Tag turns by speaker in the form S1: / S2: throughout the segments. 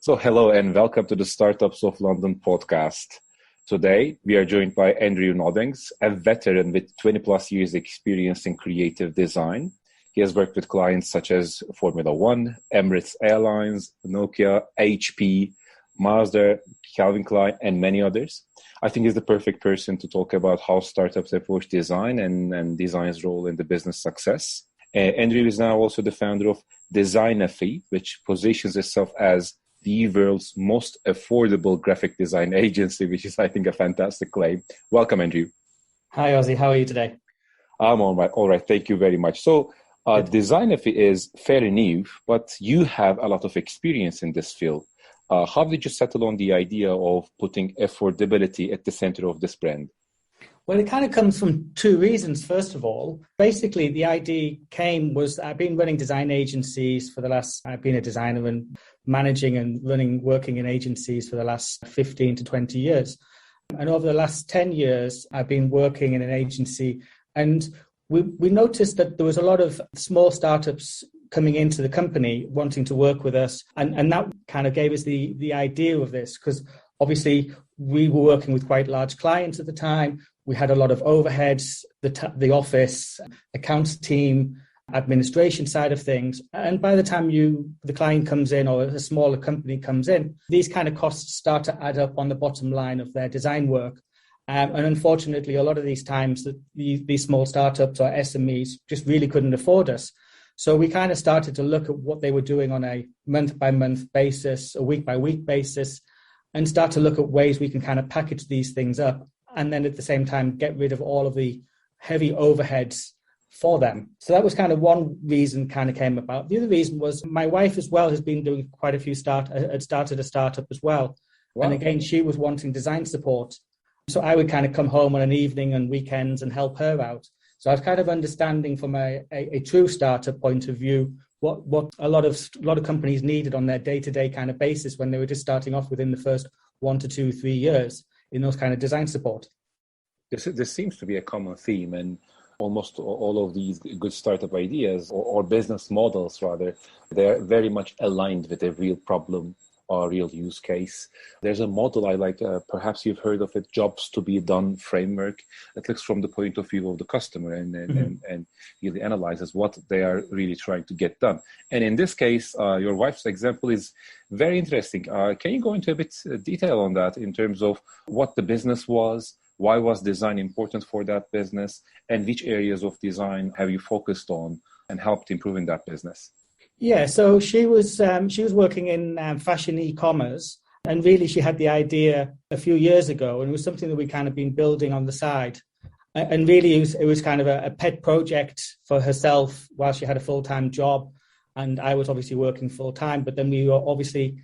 S1: So hello and welcome to the Startups of London podcast. Today, we are joined by Andrew Noddings, a veteran with 20 plus years experience in creative design. He has worked with clients such as Formula One, Emirates Airlines, Nokia, HP, Mazda, Calvin Klein, and many others. I think he's the perfect person to talk about how startups approach design and design's role in the business success. Andrew is now also the founder of Designaphy, which positions itself as the world's most affordable graphic design agency, which is, I think, a fantastic claim. Welcome, Andrew.
S2: Hi, Ozzy. How are you today?
S1: I'm all right. All right. Thank you very much. So Designaphy is fairly new, but you have a lot of experience in this field. How did you settle on the idea of putting affordability at the center of this brand?
S2: Well, it kind of comes from two reasons. First of all, basically, the idea was I've been running design agencies I've been a designer and managing and working in agencies for the last 15 to 20 years. And over the last 10 years, I've been working in an agency, and we noticed that there was a lot of small startups coming into the company wanting to work with us. And that kind of gave us the idea of this, because obviously we were working with quite large clients at the time. We had a lot of overheads, the office, accounts team, administration side of things. And by the time the client comes in or a smaller company comes in, these kind of costs start to add up on the bottom line of their design work. And unfortunately, a lot of these times, these small startups or SMEs just really couldn't afford us. So we kind of started to look at what they were doing on a month-by-month basis, a week-by-week basis, and start to look at ways we can kind of package these things up, and then at the same time get rid of all of the heavy overheads for them. So that was kind of one reason kind of came about. The other reason was my wife as well has been doing quite a few had started a startup as well. Wow. And again, she was wanting design support. So I would kind of come home on an evening and weekends and help her out. So I was kind of understanding from a true startup point of view what a lot of companies needed on their day-to-day kind of basis when they were just starting off within the first 1 to 2, 3 years in those kind of design support.
S1: This seems to be a common theme, and almost all of these good startup ideas or business models, rather, they're very much aligned with a real problem or real use case. There's a model I like, perhaps you've heard of it, jobs to be done framework, that looks from the point of view of the customer and really analyzes what they are really trying to get done. And in this case, your wife's example is very interesting. Can you go into a bit detail on that in terms of what the business was, why was design important for that business, and which areas of design have you focused on and helped improving that business?
S2: Yeah, so she was working in fashion e-commerce, and really she had the idea a few years ago, and it was something that we kind of been building on the side. And really it was kind of a pet project for herself while she had a full-time job, and I was obviously working full-time, but then we were obviously,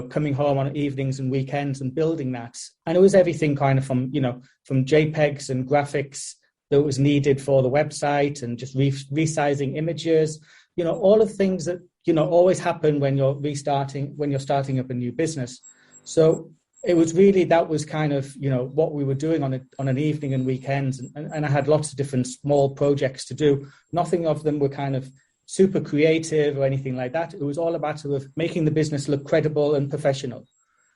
S2: coming home on evenings and weekends and building that. And it was everything kind of from JPEGs and graphics that was needed for the website, and just resizing images, all of the things that, always happen when you're starting up a new business. So it was really, that was kind of, what we were doing on an evening and weekends. And I had lots of different small projects to do. Nothing of them were kind of super creative or anything like that. It was all about sort of making the business look credible and professional.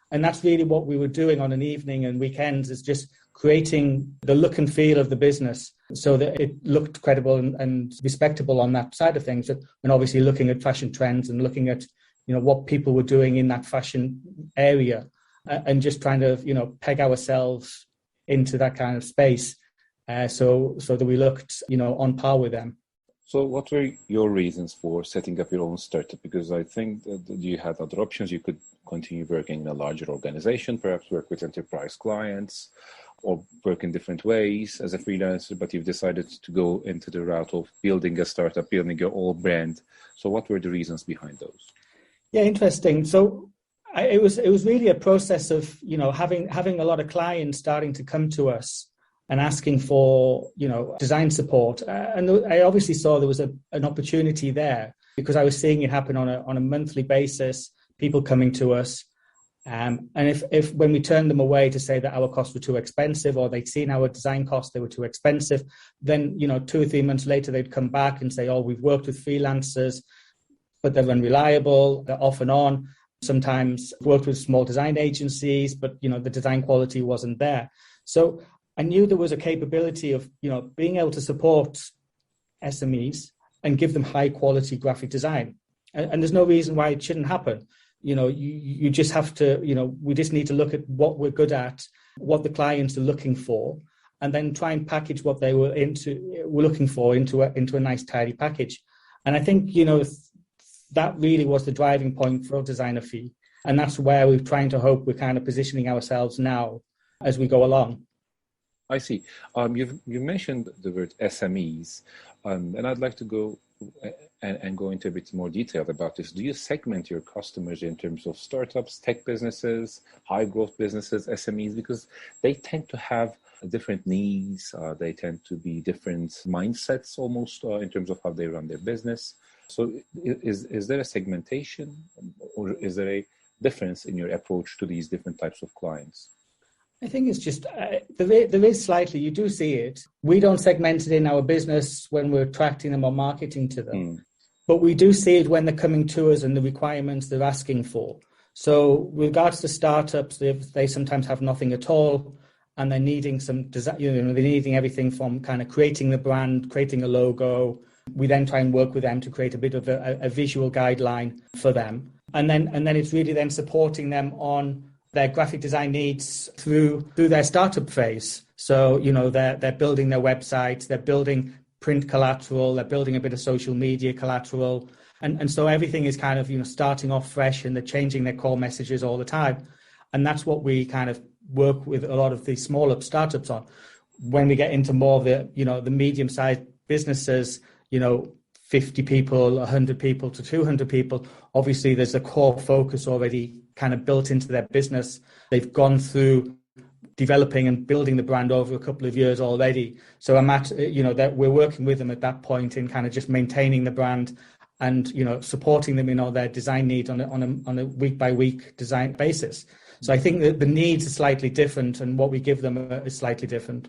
S2: And that's really what we were doing on an evening and weekends, is just creating the look and feel of the business so that it looked credible and respectable on that side of things. And obviously looking at fashion trends and looking at, what people were doing in that fashion area, and just trying to, peg ourselves into that kind of space, so that we looked, on par with them.
S1: So what were your reasons for setting up your own startup? Because I think that you had other options. You could continue working in a larger organization, perhaps work with enterprise clients, or work in different ways as a freelancer, but you've decided to go into the route of building a startup, building your own brand. So what were the reasons behind those?
S2: Yeah, interesting. So it was really a process of, having a lot of clients starting to come to us and asking for, design support. And I obviously saw there was an opportunity there, because I was seeing it happen on a monthly basis, people coming to us. And if when we turned them away to say that our costs were too expensive, or they'd seen our design costs, they were too expensive, then 2 or 3 months later they'd come back and say, oh, we've worked with freelancers, but they're unreliable, they're off and on. Sometimes worked with small design agencies, but the design quality wasn't there. So I knew there was a capability of being able to support SMEs and give them high quality graphic design. And there's no reason why it shouldn't happen. You just have to, we just need to look at what we're good at, what the clients are looking for, and then try and package what they were looking for into a nice, tidy package. And I think, that really was the driving point for Designaphy. And that's where we're we're kind of positioning ourselves now as we go along.
S1: I see. You mentioned the word SMEs, and I'd like to go and go into a bit more detail about this. Do you segment your customers in terms of startups, tech businesses, high growth businesses, SMEs? Because they tend to have different needs. They tend to be different mindsets almost in terms of how they run their business. So is there a segmentation, or is there a difference in your approach to these different types of clients?
S2: I think it's just, there is slightly, you do see it. We don't segment it in our business when we're attracting them or marketing to them. But we do see it when they're coming to us and the requirements they're asking for. So with regards to startups, they sometimes have nothing at all, and they're needing some design, they're needing everything from kind of creating the brand, creating a logo. We then try and work with them to create a bit of a visual guideline for them. And then it's really then supporting them on their graphic design needs through their startup phase. So, they're building their websites, they're building print collateral, they're building a bit of social media collateral. And so everything is kind of, starting off fresh, and they're changing their core messages all the time. And that's what we kind of work with a lot of the smaller startups on. When we get into more of the medium-sized businesses, 50 people, 100 people to 200 people, obviously there's a core focus already kind of built into their business. They've gone through developing and building the brand over a couple of years already. So I'm at, that we're working with them at that point in kind of just maintaining the brand and, supporting them in all their design needs on a week by week design basis. So I think that the needs are slightly different, and what we give them is slightly different.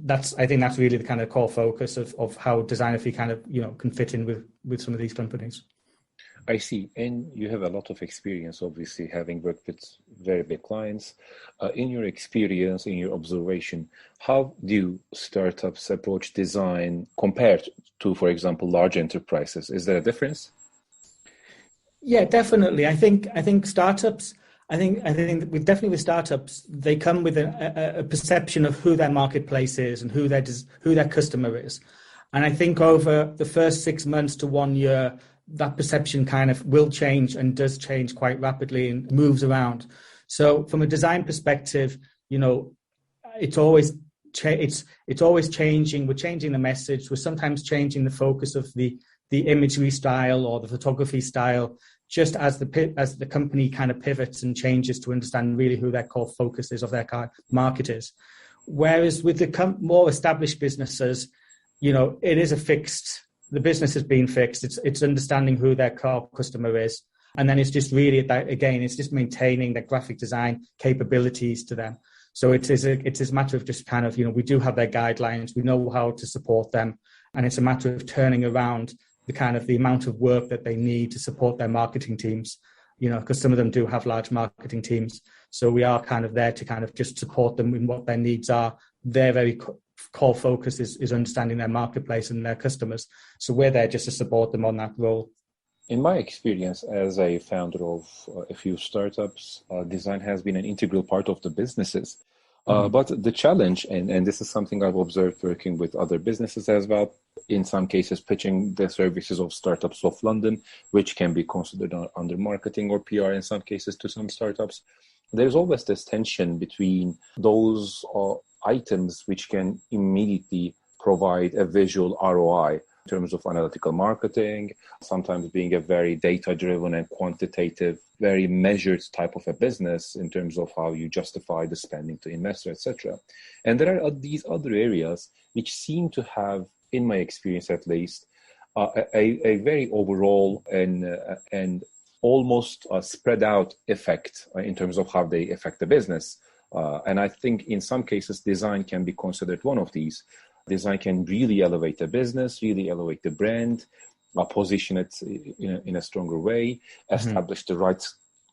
S2: I think that's really the kind of core focus of how Designaphy kind of, can fit in with some of these companies.
S1: I see. And you have a lot of experience, obviously, having worked with very big clients. In your experience, in your observation, how do startups approach design compared to, for example, large enterprises? Is there a difference?
S2: Yeah, definitely. I think startups, with startups, they come with a perception of who their marketplace is and who their customer is. And I think over the first 6 months to 1 year, that perception kind of will change and does change quite rapidly and moves around. So from a design perspective, it's always changing. We're changing the message. We're sometimes changing the focus of the imagery style or the photography style, just as the company kind of pivots and changes to understand really who their core focus is of their market is. Whereas with the more established businesses, it is the business has been fixed. It's understanding who their core customer is. And then it's just really, it's just maintaining their graphic design capabilities to them. So it's a matter of just kind of, we do have their guidelines. We know how to support them. And it's a matter of turning around the amount of work that they need to support their marketing teams, because some of them do have large marketing teams. So we are kind of there to kind of just support them in what their needs are. Their very core focus is understanding their marketplace and their customers. So we're there just to support them on that role.
S1: In my experience as a founder of a few startups, design has been an integral part of the businesses. But the challenge, and this is something I've observed working with other businesses as well, in some cases pitching the services of startups of London, which can be considered under marketing or PR in some cases to some startups. There's always this tension between those items which can immediately provide a visual ROI in terms of analytical marketing, sometimes being a very data-driven and quantitative, very measured type of a business in terms of how you justify the spending to investors, etc. And there are these other areas which seem to have, in my experience at least, a very overall and almost a spread out effect in terms of how they affect the business. And I think in some cases, design can be considered one of these. Design can really elevate the business, really elevate the brand, position it in a stronger way, establish the right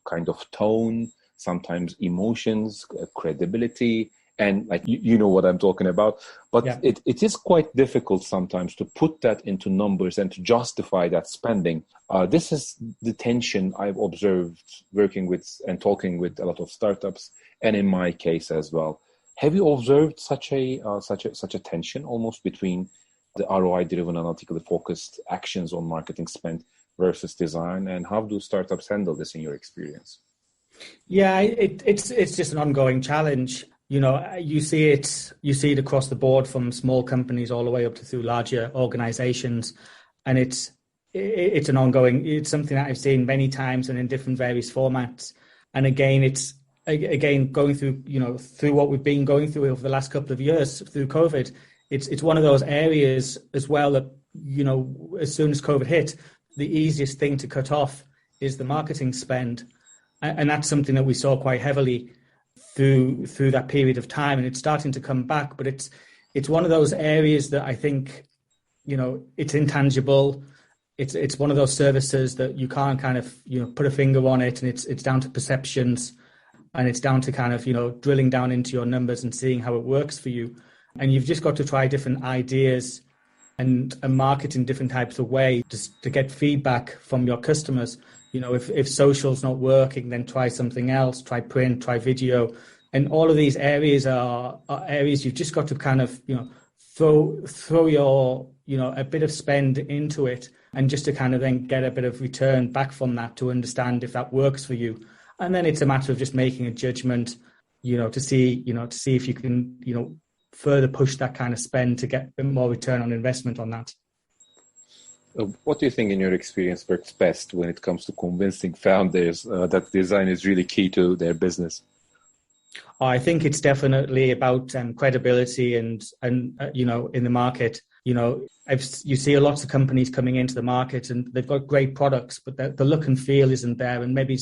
S1: kind of tone, sometimes emotions, credibility, and like you know what I'm talking about. But it is quite difficult sometimes to put that into numbers and to justify that spending. This is the tension I've observed working with and talking with a lot of startups, and in my case as well. Have you observed such a tension almost between the ROI-driven, analytically focused actions on marketing spend versus design, and how do startups handle this in your experience?
S2: Yeah, it's just an ongoing challenge. You know, you see it across the board from small companies all the way up to through larger organizations, and it's an ongoing. It's something that I've seen many times and in different various formats. And again, it's going through through what we've been going through over the last couple of years through COVID. It's one of those areas as well that, you know, as soon as COVID hit, the easiest thing to cut off is the marketing spend. And that's something that we saw quite heavily through that period of time. And it's starting to come back, but it's one of those areas that I think, you know, it's intangible. It's one of those services that you can't kind of, you know, put a finger on it, and it's down to perceptions, and it's down to kind of, you know, drilling down into your numbers and seeing how it works for you. And you've just got to try different ideas and market in different types of ways just to get feedback from your customers. You know, if social's not working, then try something else, try print, try video. And all of these areas are areas you've just got to kind of, you know, throw your, you know, a bit of spend into it, and just to kind of then get a bit of return back from that to understand if that works for you. And then it's a matter of just making a judgment, you know, to see if you can, you know, further push that kind of spend to get more return on investment on that.
S1: What do you think in your experience works best when it comes to convincing founders that design is really key to their business?
S2: I think it's definitely about credibility and you know, in the market. You know, you see lots of companies coming into the market and they've got great products, but the look and feel isn't there. And maybe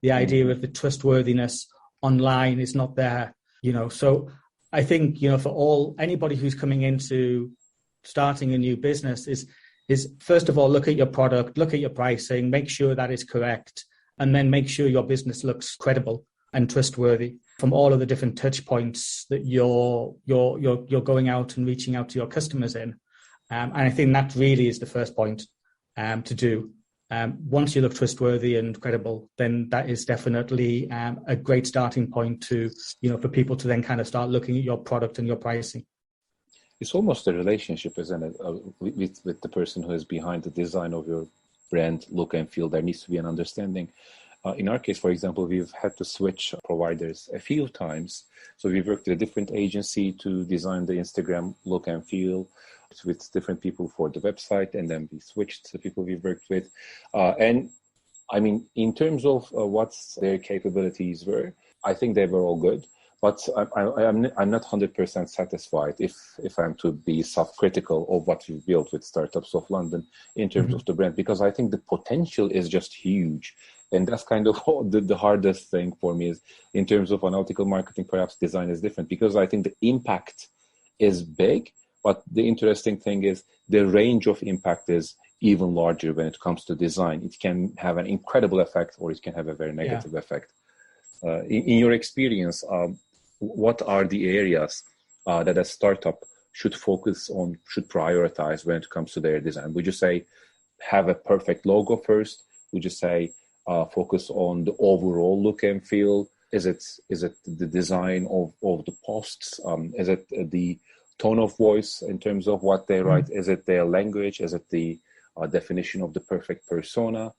S2: the idea of the trustworthiness online is not there, you know. So I think, you know, for anybody who's coming into starting a new business is first of all, look at your product, look at your pricing, make sure that is correct, and then make sure your business looks credible and trustworthy from all of the different touch points that you're going out and reaching out to your customers in. And I think that really is the first point to do. Once you look trustworthy and credible, then that is definitely a great starting point to, you know, for people to then kind of start looking at your product and your pricing.
S1: It's almost a relationship, isn't it, with the person who is behind the design of your brand, look and feel. There needs to be an understanding. In our case, for example, we've had to switch providers a few times. So we worked with a different agency to design the Instagram look and feel with different people for the website, and then we switched the people we worked with. And I mean, in terms of what their capabilities were, I think they were all good. But I'm not 100% satisfied if I'm to be self-critical of what we've built with Startups of London in terms of the brand, because I think the potential is just huge. And that's kind of the hardest thing for me is in terms of analytical marketing, perhaps design is different, because I think the impact is big, but the interesting thing is the range of impact is even larger when it comes to design. It can have an incredible effect, or it can have a very negative effect. In your experience, what are the areas that a startup should focus on, should prioritize when it comes to their design? Would you say have a perfect logo first? Would you say focus on the overall look and feel? Is it the design of the posts? Is it the tone of voice in terms of what they write? Is it their language? Is it the definition of the perfect persona?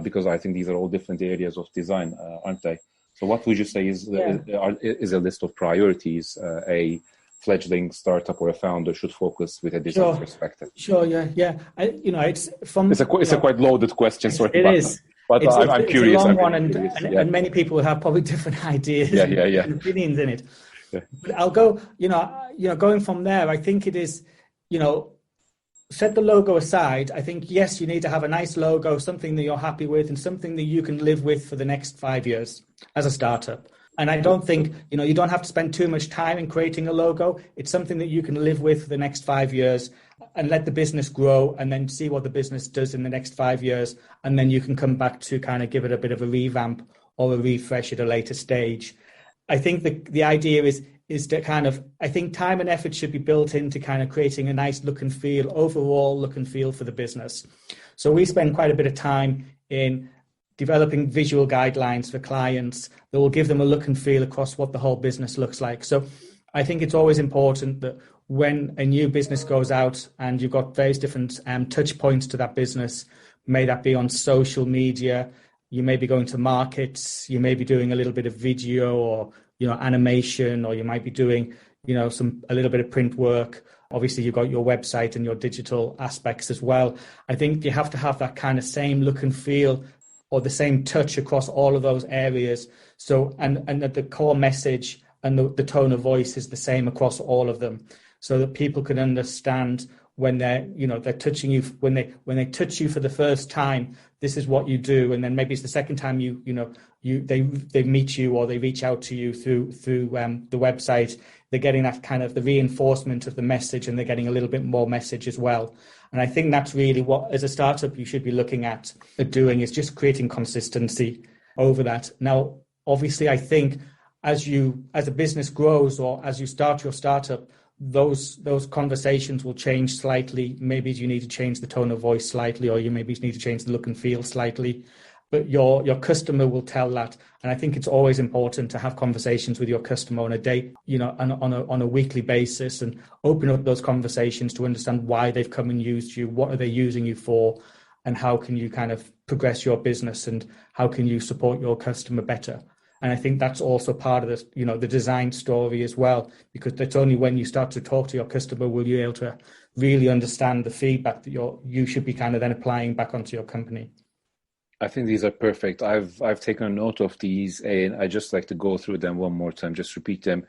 S1: Because I think these are all different areas of design, aren't they? So what would you say is a list of priorities a fledgling startup or a founder should focus with a design perspective?
S2: Sure, yeah. It's
S1: a quite loaded question. Sorry,
S2: it is.
S1: But I'm curious.
S2: It's a long one, and many people have probably different ideas and opinions in it. Yeah. But I'll go, going from there, I think it is, set the logo aside. I think, yes, you need to have a nice logo, something that you're happy with and something that you can live with for the next 5 years as a startup. And I don't think, you don't have to spend too much time in creating a logo. It's something that you can live with for the next 5 years and let the business grow and then see what the business does in the next 5 years. And then you can come back to kind of give it a bit of a revamp or a refresh at a later stage. I think the idea is to kind of, I think time and effort should be built into kind of creating a nice look and feel, overall look and feel for the business. So we spend quite a bit of time in developing visual guidelines for clients that will give them a look and feel across what the whole business looks like. So I think it's always important that when a new business goes out and you've got various different touch points to that business, may that be on social media, you may be going to markets, you may be doing a little bit of video or animation, or you might be doing a little bit of print work. Obviously, you've got your website and your digital aspects as well. I think you have to have that kind of same look and feel or the same touch across all of those areas. So, and that the core message and the tone of voice is the same across all of them, so that people can understand when they're touching you, when they touch you for the first time, this is what you do, and then maybe it's the second time they meet you or they reach out to you through the website. They're getting that kind of the reinforcement of the message, and they're getting a little bit more message as well. And I think that's really what, as a startup, you should be looking at doing, is just creating consistency over that. Now, obviously, I think as a business grows or as you start your startup, those conversations will change slightly. Maybe you need to change the tone of voice slightly, or you maybe need to change the look and feel slightly. But your customer will tell that. And I think it's always important to have conversations with your customer on a day, on a weekly basis, and open up those conversations to understand why they've come and used you, what are they using you for, and how can you kind of progress your business, and how can you support your customer better. And I think that's also part of this, the design story as well, because it's only when you start to talk to your customer will you be able to really understand the feedback that you should be kind of then applying back onto your company.
S1: I think these are perfect. I've taken a note of these, and I just like to go through them one more time, just repeat them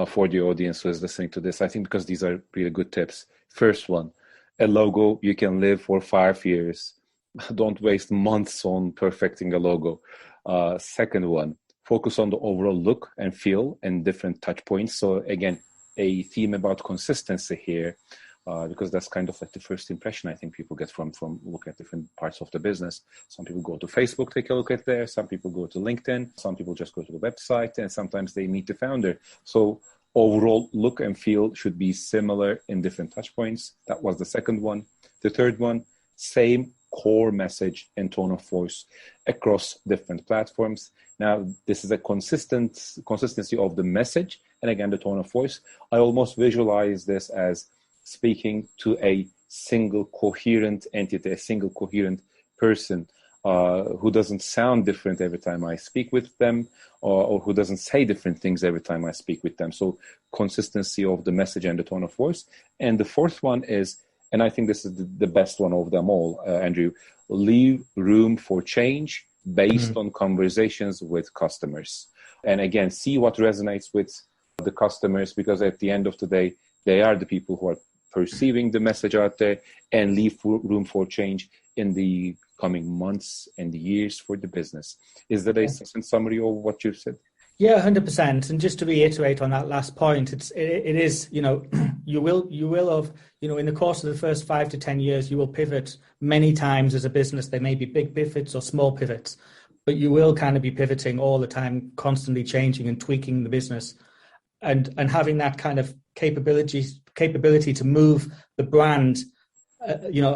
S1: for the audience who is listening to this. I think because these are really good tips. First one, a logo you can live for 5 years. Don't waste months on perfecting a logo. Second one, focus on the overall look and feel and different touch points. So again, a theme about consistency here. Because that's kind of like the first impression I think people get from looking at different parts of the business. Some people go to Facebook, take a look at there. Some people go to LinkedIn. Some people just go to the website, and sometimes they meet the founder. So overall look and feel should be similar in different touch points. That was the second one. The third one, same core message and tone of voice across different platforms. Now, this is a consistency of the message, and again, the tone of voice. I almost visualize this as speaking to a single coherent entity, a single coherent person who doesn't sound different every time I speak with them, or who doesn't say different things every time I speak with them. So consistency of the message and the tone of voice. And the fourth one is, and I think this is the best one of them all, Andrew, leave room for change based on conversations with customers. And again, see what resonates with the customers, because at the end of the day, they are the people who are perceiving the message out there, and leave room for change in the coming months and years for the business. Is that a summary of what you've said?
S2: Yeah, 100%. And just to reiterate on that last point, it is, you will have, in the course of the first 5 to 10 years, you will pivot many times as a business. There may be big pivots or small pivots, but you will kind of be pivoting all the time, constantly changing and tweaking the business, and having that kind of capability to move the brand,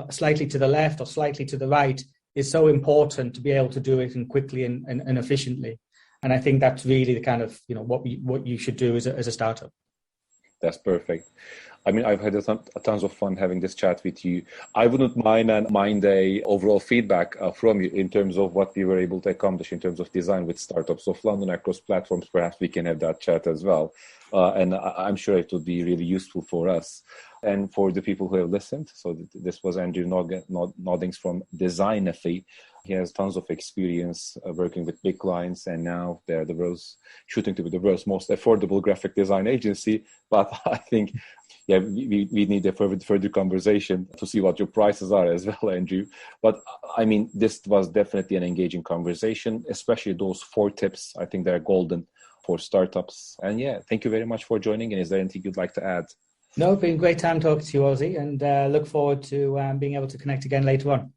S2: slightly to the left or slightly to the right is so important, to be able to do it quickly and efficiently. And I think that's really the kind of, what you should do as a startup.
S1: That's perfect. I mean, I've had tons of fun having this chat with you. I wouldn't mind a overall feedback from you in terms of what we were able to accomplish in terms of design with startups of London across platforms. Perhaps we can have that chat as well. And I'm sure it would be really useful for us and for the people who have listened. So this was Andrew Noddings from Designaphy. He has tons of experience working with big clients, and now they're shooting to be the world's most affordable graphic design agency. But I think yeah, we need a further conversation to see what your prices are as well, Andrew. But I mean, this was definitely an engaging conversation, especially those 4 tips. I think they're golden for startups. And yeah, thank you very much for joining. And is there anything you'd like to add?
S2: No, it's been a great time talking to you, Ozzy, and look forward to being able to connect again later on.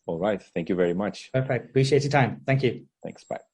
S1: All right. Thank you very much.
S2: Perfect. Appreciate your time. Thank you.
S1: Thanks. Bye.